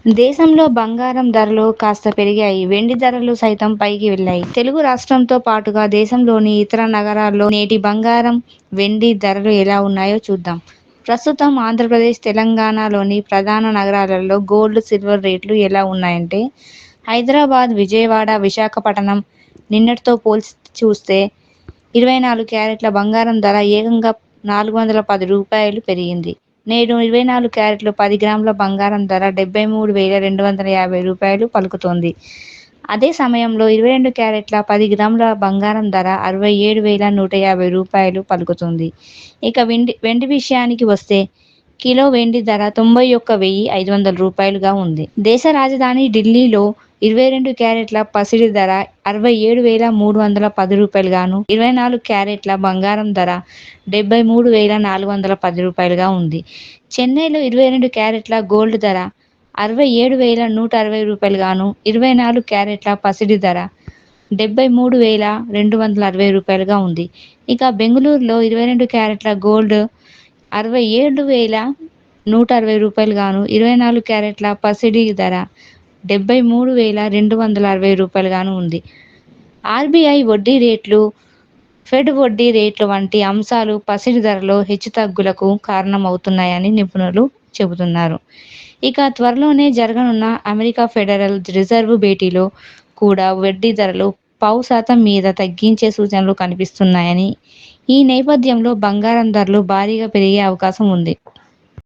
దేశంలో బంగారం ధరలు కాస్త పెరిగాయి. వెండి ధరలు సైతం పైకి వెళ్లాయి. తెలుగు రాష్ట్రంతో పాటుగా దేశంలోని ఇతర నగరాల్లో నేటి బంగారం, వెండి ధరలు ఎలా ఉన్నాయో చూద్దాం. ప్రస్తుతం ఆంధ్రప్రదేశ్, తెలంగాణలోని ప్రధాన నగరాలలో గోల్డ్, సిల్వర్ రేట్లు ఎలా ఉన్నాయంటే హైదరాబాద్, విజయవాడ, విశాఖపట్నం నిన్నటితో పోల్చి చూస్తే 24 క్యారెట్ల బంగారం ధర ఏకంగా రూ. 410 పెరిగింది. నేడు 24 క్యారెట్లు 10 గ్రాముల బంగారం ధర రూ. 73,250 పలుకుతోంది. అదే సమయంలో 22 క్యారెట్ల 10 గ్రాముల బంగారం ధర రూ. 67,150 పలుకుతుంది. ఇక వెండి విషయానికి వస్తే కిలో వెండి ధర రూ. 91,500గా ఉంది. దేశ రాజధాని ఢిల్లీలో 22 క్యారెట్ల పసిడి ధర రూ. 67,310 గాను, 24 క్యారెట్ల బంగారం ధర రూ. 73,410గా ఉంది. చెన్నైలో 22 క్యారెట్ల గోల్డ్ ధర రూ. 67,160 గాను, 24 క్యారెట్ల పసిడి ధర రూ. 73,260గా ఉంది. ఇక బెంగుళూరులో 22 క్యారెట్ల గోల్డ్ రూ. 67,160 గాను, 24 క్యారెట్ల పసిడి ధర రూ. 73,260 గాను ఉంది. ఆర్బీఐ వడ్డీ రేట్లు, ఫెడ్ వడ్డీ రేట్లు వంటి అంశాలు పసిడి ధరలో హెచ్చుతగ్గులకు కారణమవుతున్నాయని నిపుణులు చెబుతున్నారు. ఇక త్వరలోనే జరగనున్న అమెరికా ఫెడరల్ రిజర్వ్ భేటీలో కూడా వడ్డీ ధరలు పావు% మీద తగ్గించే సూచనలు కనిపిస్తున్నాయని, ఈ నేపథ్యంలో బంగారం ధరలు భారీగా పెరిగే అవకాశం ఉంది.